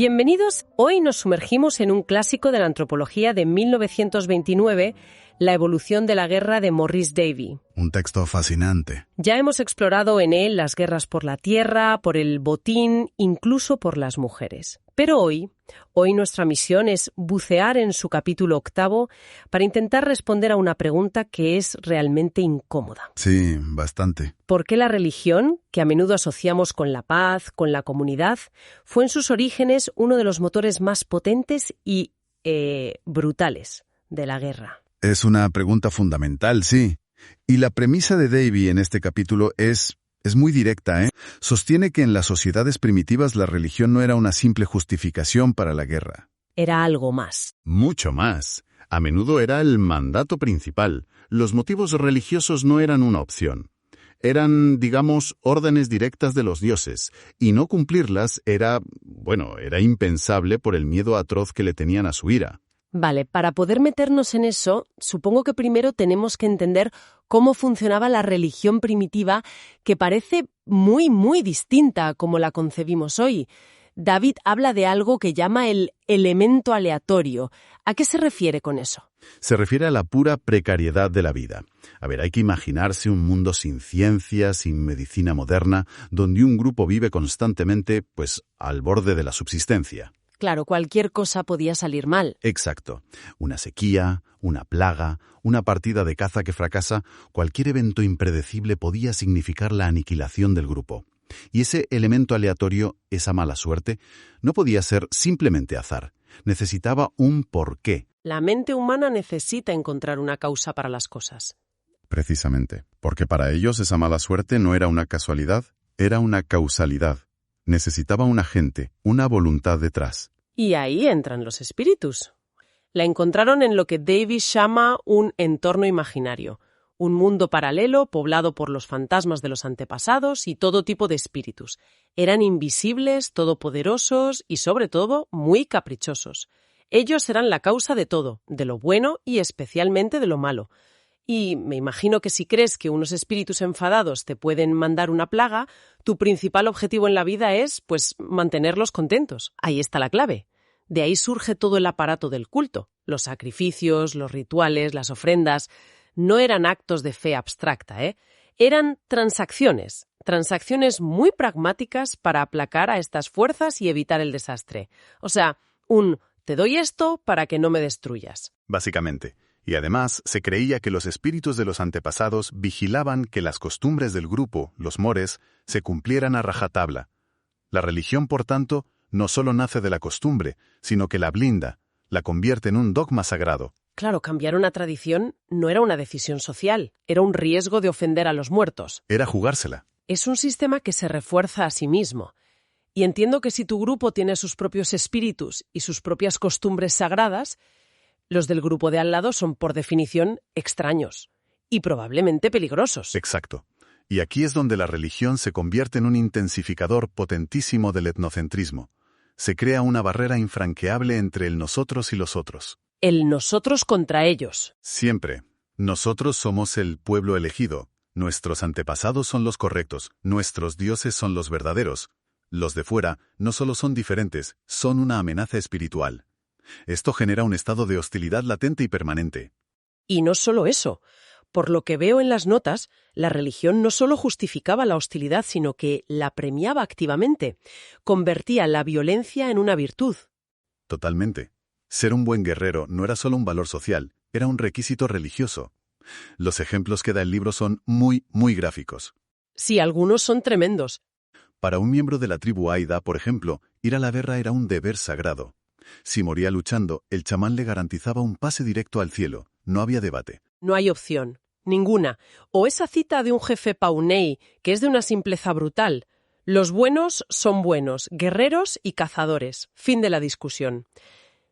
Bienvenidos, hoy nos sumergimos en un clásico de la antropología de 1929, La evolución de la guerra de Maurice Davy. Un texto fascinante. Ya hemos explorado en él las guerras por la tierra, por el botín, incluso por las mujeres. Pero hoy nuestra misión es bucear en su capítulo 8 para intentar responder a una pregunta que es realmente incómoda. Sí, bastante. ¿Por qué la religión, que a menudo asociamos con la paz, con la comunidad, fue en sus orígenes uno de los motores más potentes y brutales de la guerra? Es una pregunta fundamental, sí. Y la premisa de Davy en este capítulo es muy directa, ¿eh? Sostiene que en las sociedades primitivas la religión no era una simple justificación para la guerra. Era algo más. Mucho más. A menudo era el mandato principal. Los motivos religiosos no eran una opción. Eran, digamos, órdenes directas de los dioses, y no cumplirlas era impensable por el miedo atroz que le tenían a su ira. Vale, para poder meternos en eso, supongo que primero tenemos que entender cómo funcionaba la religión primitiva, que parece muy, muy distinta a como la concebimos hoy. David habla de algo que llama el elemento aleatorio. ¿A qué se refiere con eso? Se refiere a la pura precariedad de la vida. A ver, hay que imaginarse un mundo sin ciencia, sin medicina moderna, donde un grupo vive constantemente, al borde de la subsistencia. Claro, cualquier cosa podía salir mal. Exacto. Una sequía, una plaga, una partida de caza que fracasa, cualquier evento impredecible podía significar la aniquilación del grupo. Y ese elemento aleatorio, esa mala suerte, no podía ser simplemente azar. Necesitaba un porqué. La mente humana necesita encontrar una causa para las cosas. Precisamente, porque para ellos esa mala suerte no era una casualidad, era una causalidad. Necesitaba un agente, una voluntad detrás. Y ahí entran los espíritus. La encontraron en lo que Davis llama un entorno imaginario, un mundo paralelo poblado por los fantasmas de los antepasados y todo tipo de espíritus. Eran invisibles, todopoderosos y, sobre todo, muy caprichosos. Ellos eran la causa de todo, de lo bueno y especialmente de lo malo. Y me imagino que si crees que unos espíritus enfadados te pueden mandar una plaga, tu principal objetivo en la vida es, mantenerlos contentos. Ahí está la clave. De ahí surge todo el aparato del culto. Los sacrificios, los rituales, las ofrendas. No eran actos de fe abstracta, ¿eh? Eran transacciones. Transacciones muy pragmáticas para aplacar a estas fuerzas y evitar el desastre. O sea, te doy esto para que no me destruyas. Básicamente. Y además se creía que los espíritus de los antepasados vigilaban que las costumbres del grupo, los mores, se cumplieran a rajatabla. La religión, por tanto, no solo nace de la costumbre, sino que la blinda, la convierte en un dogma sagrado. Claro, cambiar una tradición no era una decisión social, era un riesgo de ofender a los muertos. Era jugársela. Es un sistema que se refuerza a sí mismo. Y entiendo que si tu grupo tiene sus propios espíritus y sus propias costumbres sagradas, los del grupo de al lado son, por definición, extraños y probablemente peligrosos. Exacto. Y aquí es donde la religión se convierte en un intensificador potentísimo del etnocentrismo. Se crea una barrera infranqueable entre el nosotros y los otros. El nosotros contra ellos. Siempre. Nosotros somos el pueblo elegido. Nuestros antepasados son los correctos. Nuestros dioses son los verdaderos. Los de fuera no solo son diferentes, son una amenaza espiritual. Esto genera un estado de hostilidad latente y permanente. Y no solo eso. Por lo que veo en las notas, la religión no solo justificaba la hostilidad, sino que la premiaba activamente. Convertía la violencia en una virtud. Totalmente. Ser un buen guerrero no era solo un valor social, era un requisito religioso. Los ejemplos que da el libro son muy, muy gráficos. Sí, algunos son tremendos. Para un miembro de la tribu Aida, por ejemplo, ir a la guerra era un deber sagrado. Si moría luchando, el chamán le garantizaba un pase directo al cielo. No había debate. No hay opción. Ninguna. O esa cita de un jefe Paunei, que es de una simpleza brutal. Los buenos son buenos, guerreros y cazadores. Fin de la discusión.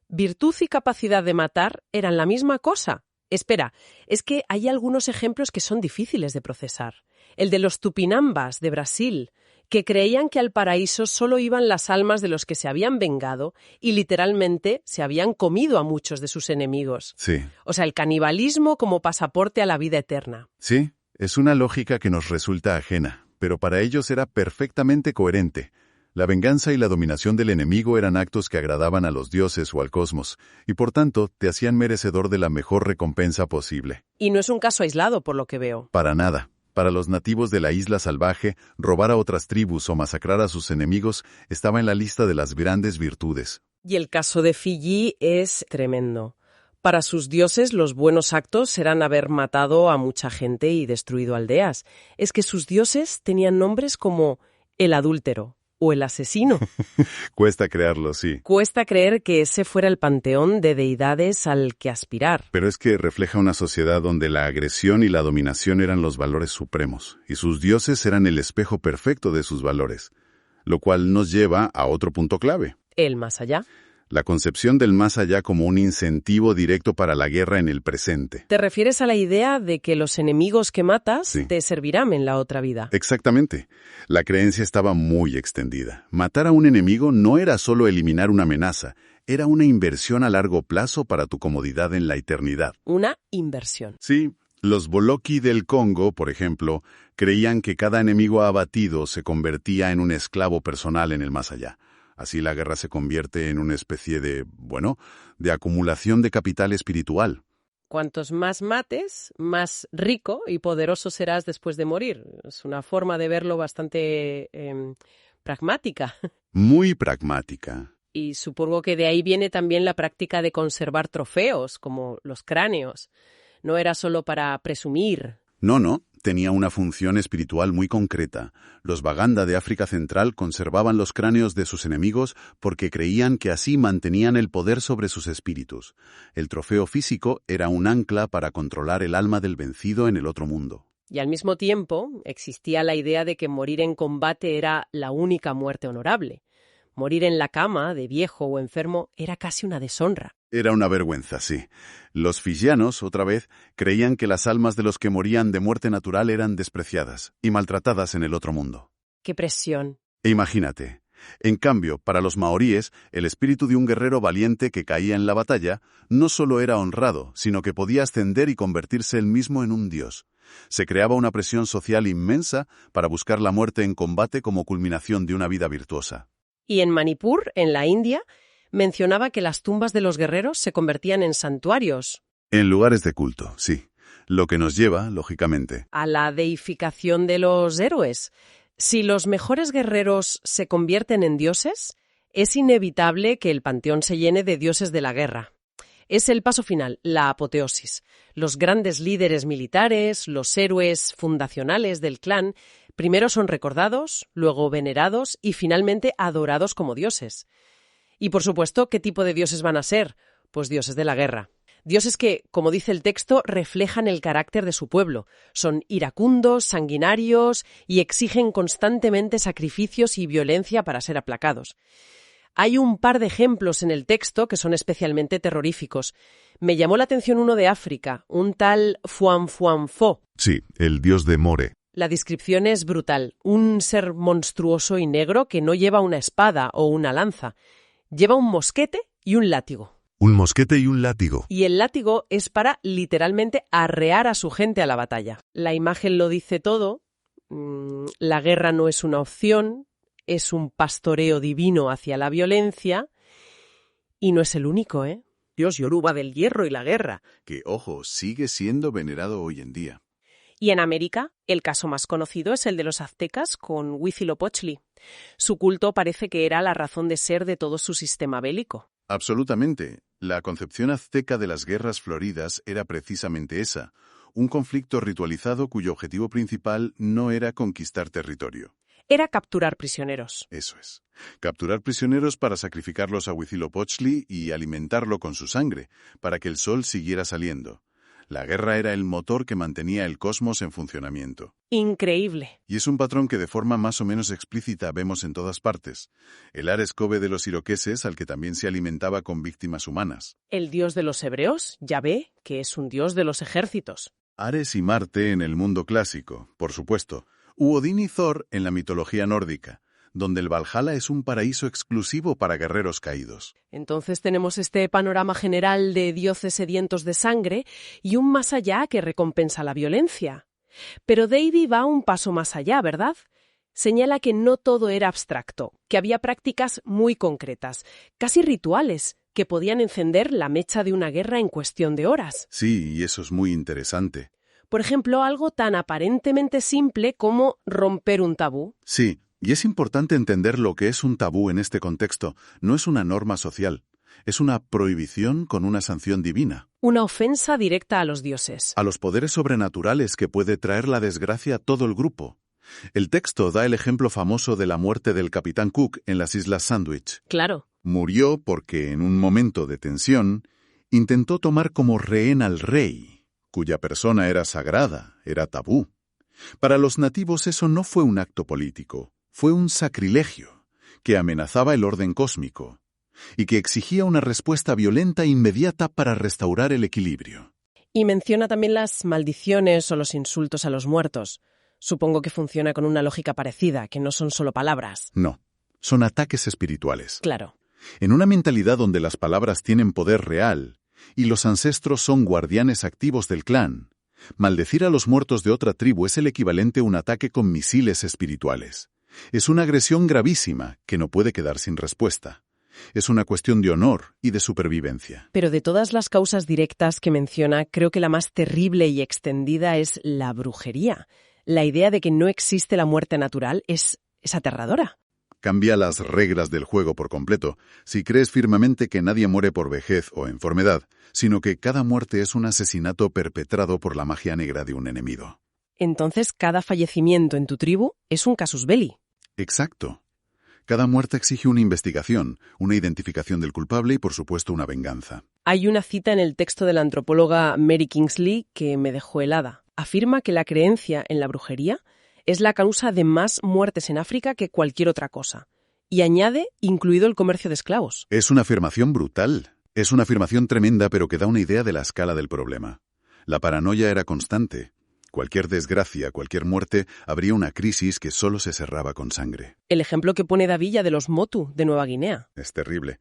Virtud y capacidad de matar eran la misma cosa. Espera, es que hay algunos ejemplos que son difíciles de procesar. El de los Tupinambas, de Brasil, que creían que al paraíso solo iban las almas de los que se habían vengado y literalmente se habían comido a muchos de sus enemigos. Sí. O sea, el canibalismo como pasaporte a la vida eterna. Sí, es una lógica que nos resulta ajena, pero para ellos era perfectamente coherente. La venganza y la dominación del enemigo eran actos que agradaban a los dioses o al cosmos, y por tanto te hacían merecedor de la mejor recompensa posible. Y no es un caso aislado, por lo que veo. Para nada. Para los nativos de la isla salvaje, robar a otras tribus o masacrar a sus enemigos estaba en la lista de las grandes virtudes. Y el caso de Fiji es tremendo. Para sus dioses, los buenos actos eran haber matado a mucha gente y destruido aldeas. Es que sus dioses tenían nombres como el adúltero o el asesino. Cuesta creerlo, sí. Cuesta creer que ese fuera el panteón de deidades al que aspirar. Pero es que refleja una sociedad donde la agresión y la dominación eran los valores supremos, y sus dioses eran el espejo perfecto de sus valores, lo cual nos lleva a otro punto clave. El más allá. La concepción del más allá como un incentivo directo para la guerra en el presente. ¿Te refieres a la idea de que los enemigos que matas Sí. te servirán en la otra vida? Exactamente. La creencia estaba muy extendida. Matar a un enemigo no era solo eliminar una amenaza, era una inversión a largo plazo para tu comodidad en la eternidad. Una inversión. Sí, los Boloki del Congo, por ejemplo, creían que cada enemigo abatido se convertía en un esclavo personal en el más allá. Así la guerra se convierte en una especie de acumulación de capital espiritual. Cuantos más mates, más rico y poderoso serás después de morir. Es una forma de verlo bastante pragmática. Muy pragmática. Y supongo que de ahí viene también la práctica de conservar trofeos, como los cráneos. No era solo para presumir. No, tenía una función espiritual muy concreta. Los Baganda de África Central conservaban los cráneos de sus enemigos porque creían que así mantenían el poder sobre sus espíritus. El trofeo físico era un ancla para controlar el alma del vencido en el otro mundo. Y al mismo tiempo existía la idea de que morir en combate era la única muerte honorable. Morir en la cama, de viejo o enfermo, era casi una deshonra. Era una vergüenza, sí. Los fijianos, otra vez, creían que las almas de los que morían de muerte natural eran despreciadas y maltratadas en el otro mundo. ¡Qué presión! E imagínate, en cambio, para los maoríes, el espíritu de un guerrero valiente que caía en la batalla no solo era honrado, sino que podía ascender y convertirse él mismo en un dios. Se creaba una presión social inmensa para buscar la muerte en combate como culminación de una vida virtuosa. Y en Manipur, en la India, mencionaba que las tumbas de los guerreros se convertían en santuarios. En lugares de culto, sí. Lo que nos lleva, lógicamente, A la deificación de los héroes. Si los mejores guerreros se convierten en dioses, es inevitable que el panteón se llene de dioses de la guerra. Es el paso final, la apoteosis. Los grandes líderes militares, los héroes fundacionales del clan, primero son recordados, luego venerados y finalmente adorados como dioses. Y por supuesto, ¿qué tipo de dioses van a ser? Pues dioses de la guerra. Dioses que, como dice el texto, reflejan el carácter de su pueblo. Son iracundos, sanguinarios y exigen constantemente sacrificios y violencia para ser aplacados. Hay un par de ejemplos en el texto que son especialmente terroríficos. Me llamó la atención uno de África, un tal Fuanfuanfo. sí, el dios de More. La descripción es brutal. Un ser monstruoso y negro que no lleva una espada o una lanza. Lleva un mosquete y un látigo. Un mosquete y un látigo. Y el látigo es para literalmente arrear a su gente a la batalla. La imagen lo dice todo. La guerra no es una opción, es un pastoreo divino hacia la violencia. Y no es el único, ¿eh? Dios Yoruba del hierro y la guerra. Que, ojo, sigue siendo venerado hoy en día. Y en América, el caso más conocido es el de los aztecas con Huitzilopochtli. Su culto parece que era la razón de ser de todo su sistema bélico. Absolutamente. La concepción azteca de las guerras floridas era precisamente esa, un conflicto ritualizado cuyo objetivo principal no era conquistar territorio. Era capturar prisioneros. Eso es. Capturar prisioneros para sacrificarlos a Huitzilopochtli y alimentarlo con su sangre, para que el sol siguiera saliendo. La guerra era el motor que mantenía el cosmos en funcionamiento. Increíble. Y es un patrón que de forma más o menos explícita vemos en todas partes. El Ares Kobe de los iroqueses, al que también se alimentaba con víctimas humanas. El dios de los hebreos, Yahvé, que es un dios de los ejércitos. Ares y Marte en el mundo clásico, por supuesto. U Odín y Thor en la mitología nórdica, donde el Valhalla es un paraíso exclusivo para guerreros caídos. Entonces tenemos este panorama general de dioses sedientos de sangre y un más allá que recompensa la violencia. Pero Davy va un paso más allá, ¿verdad? señala que no todo era abstracto, que había prácticas muy concretas, casi rituales, que podían encender la mecha de una guerra en cuestión de horas. Sí, y eso es muy interesante. Por ejemplo, algo tan aparentemente simple como romper un tabú. Sí, y es importante entender lo que es un tabú en este contexto. No es una norma social, es una prohibición con una sanción divina. Una ofensa directa a los dioses. A los poderes sobrenaturales que puede traer la desgracia a todo el grupo. El texto da el ejemplo famoso de la muerte del capitán Cook en las Islas Sandwich. Claro. Murió porque, en un momento de tensión, intentó tomar como rehén al rey, cuya persona era sagrada, era tabú. Para los nativos eso no fue un acto político, fue un sacrilegio que amenazaba el orden cósmico y que exigía una respuesta violenta e inmediata para restaurar el equilibrio. Y menciona también las maldiciones o los insultos a los muertos. Supongo que funciona con una lógica parecida, que no son solo palabras. No, son ataques espirituales. Claro. En una mentalidad donde las palabras tienen poder real y los ancestros son guardianes activos del clan, maldecir a los muertos de otra tribu es el equivalente a un ataque con misiles espirituales. Es una agresión gravísima que no puede quedar sin respuesta. Es una cuestión de honor y de supervivencia. Pero de todas las causas directas que menciona, creo que la más terrible y extendida es la brujería. La idea de que no existe la muerte natural es aterradora. Cambia las reglas del juego por completo. Si crees firmemente que nadie muere por vejez o enfermedad, sino que cada muerte es un asesinato perpetrado por la magia negra de un enemigo. Entonces, cada fallecimiento en tu tribu es un casus belli. Exacto. Cada muerte exige una investigación, una identificación del culpable y, por supuesto, una venganza. Hay una cita en el texto de la antropóloga Mary Kingsley que me dejó helada. Afirma que la creencia en la brujería es la causa de más muertes en África que cualquier otra cosa. Y añade, incluido el comercio de esclavos. Es una afirmación brutal. Es una afirmación tremenda, pero que da una idea de la escala del problema. La paranoia era constante. Cualquier desgracia, cualquier muerte, habría una crisis que solo se cerraba con sangre. El ejemplo que pone Davilla de los Motu, de Nueva Guinea. Es terrible.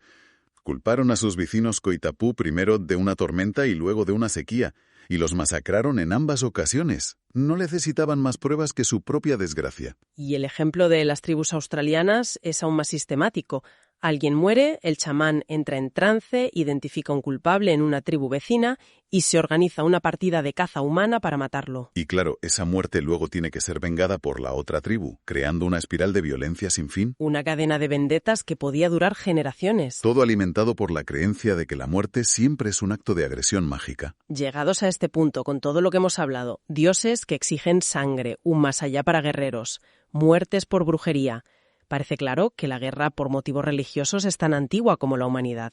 Culparon a sus vecinos Koitapú primero de una tormenta y luego de una sequía, y los masacraron en ambas ocasiones. No necesitaban más pruebas que su propia desgracia. Y el ejemplo de las tribus australianas es aún más sistemático. Alguien muere, el chamán entra en trance, identifica un culpable en una tribu vecina y se organiza una partida de caza humana para matarlo. Y claro, esa muerte luego tiene que ser vengada por la otra tribu, creando una espiral de violencia sin fin. Una cadena de vendetas que podía durar generaciones. Todo alimentado por la creencia de que la muerte siempre es un acto de agresión mágica. Llegados a este punto, con todo lo que hemos hablado, dioses que exigen sangre, un más allá para guerreros, muertes por brujería. Parece claro que la guerra por motivos religiosos es tan antigua como la humanidad.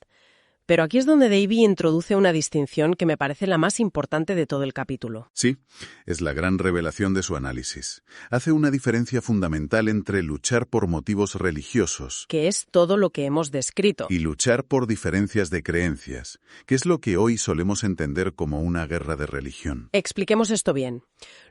Pero aquí es donde Davy introduce una distinción que me parece la más importante de todo el capítulo. Sí, es la gran revelación de su análisis. Hace una diferencia fundamental entre luchar por motivos religiosos, que es todo lo que hemos descrito, y luchar por diferencias de creencias, que es lo que hoy solemos entender como una guerra de religión. Expliquemos esto bien.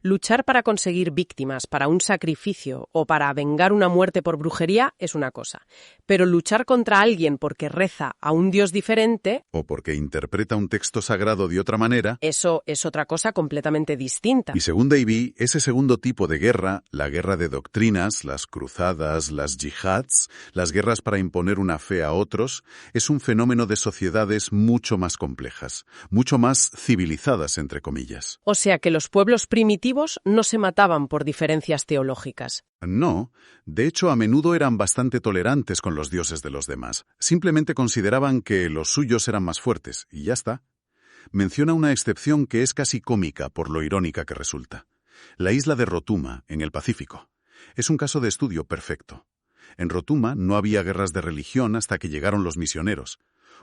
Luchar para conseguir víctimas, para un sacrificio o para vengar una muerte por brujería es una cosa. Pero luchar contra alguien porque reza a un dios diferente o porque interpreta un texto sagrado de otra manera, eso es otra cosa completamente distinta. Y según Davy, ese segundo tipo de guerra, la guerra de doctrinas, las cruzadas, las yihads, las guerras para imponer una fe a otros, es un fenómeno de sociedades mucho más complejas, mucho más civilizadas, entre comillas. O sea que los pueblos primitivos no se mataban por diferencias teológicas. No, de hecho a menudo eran bastante tolerantes con los dioses de los demás. Simplemente consideraban que los suyos eran más fuertes, y ya está. Menciona una excepción que es casi cómica por lo irónica que resulta. La isla de Rotuma, en el Pacífico. Es un caso de estudio perfecto. En Rotuma no había guerras de religión hasta que llegaron los misioneros.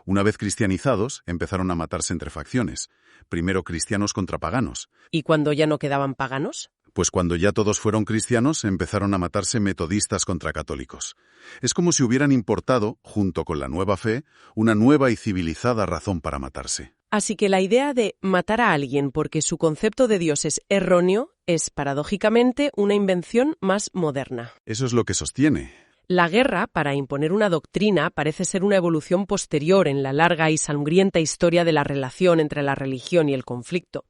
Una vez cristianizados, empezaron a matarse entre facciones. Primero cristianos contra paganos. ¿Y cuando ya no quedaban paganos? Pues cuando ya todos fueron cristianos, empezaron a matarse metodistas contra católicos. Es como si hubieran importado, junto con la nueva fe, una nueva y civilizada razón para matarse. Así que la idea de matar a alguien porque su concepto de Dios es erróneo es, paradójicamente, una invención más moderna. Eso es lo que sostiene. La guerra, para imponer una doctrina, parece ser una evolución posterior en la larga y sangrienta historia de la relación entre la religión y el conflicto.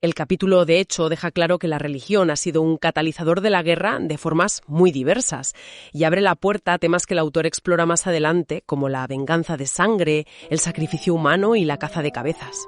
El capítulo, de hecho, deja claro que la religión ha sido un catalizador de la guerra de formas muy diversas y abre la puerta a temas que el autor explora más adelante, como la venganza de sangre, el sacrificio humano y la caza de cabezas.